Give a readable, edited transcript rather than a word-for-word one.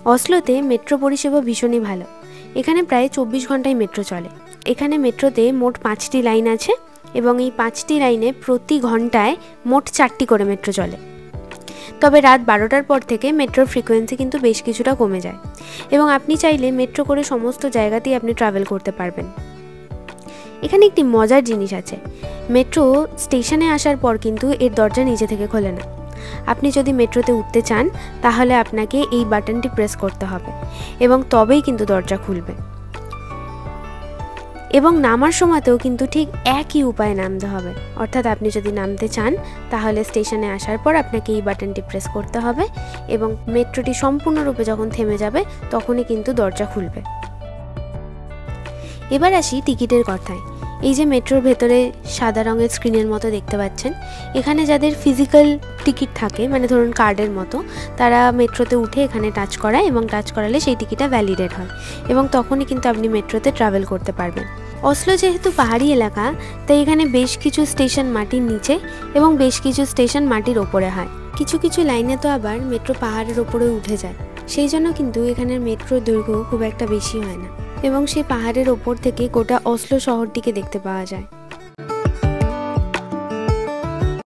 অসলোতে metro পরিষেবা ভীষণই ভালো। এখানে প্রায় 24 ঘন্টায় মেট্রো চলে। এখানে মেট্রোতে মোট 5টি লাইন আছে এবং এই 5টি লাইনে প্রতি ঘন্টায় মোট 4টি করে মেট্রো চলে। তবে রাত 12টার পর থেকে মেট্রোর ফ্রিকোয়েন্সি কিন্তু বেশ কিছুটা কমে যায় এবং আপনি চাইলে মেট্রো করে সমস্ত জায়গাতেই আপনি ট্রাভেল করতে পারবেন। এখানে একটি মজার জিনিস আছে, মেট্রো স্টেশনে আসার পর কিন্তু এর দরজা নিজে থেকে খোলে না। আপনি যদি মেট্রোতে উঠতে চান তাহলে আপনাকে এই বাটনটি প্রেস করতে হবে এবং তবেই কিন্তু দরজা খুলবে। এবং নামার সময়তেও কিন্তু ঠিক একই উপায়ে নামতে হবে, অর্থাৎ আপনি যদি নামতে চান তাহলে স্টেশনে আসার পর আপনাকে এই বাটনটি প্রেস করতে হবে এবং মেট্রোটি সম্পূর্ণরূপে যখন থেমে যাবে তখনই কিন্তু দরজা খুলবে। এবার আসি টিকিটের কথায়। এই যে মেট্রোর ভেতরে সাদা রঙের স্ক্রিনের মতো দেখতে পাচ্ছেন, এখানে যাদের ফিজিক্যাল টিকিট থাকে, মানে ধরুন কার্ডের মতো, তারা মেট্রোতে উঠে এখানে টাচ করায় এবং টাচ করালে সেই টিকিটটা ভ্যালিডেট হয় এবং তখনই কিন্তু আপনি মেট্রোতে ট্রাভেল করতে পারবেন। অসলো যেহেতু পাহাড়ি এলাকা, তাই এখানে বেশ কিছু স্টেশন মাটির নিচে এবং বেশ কিছু স্টেশন মাটির ওপরে হয়। কিছু কিছু লাইনে তো আবার মেট্রো পাহাড়ের ওপরে উঠে যায়, সেই জন্য কিন্তু এখানের মেট্রোর দৈর্ঘ্য খুব একটা বেশি হয় না এবং সেই পাহাড়ের ওপর থেকে গোটা অসলো শহরটিকে দেখতে পাওয়া যায়।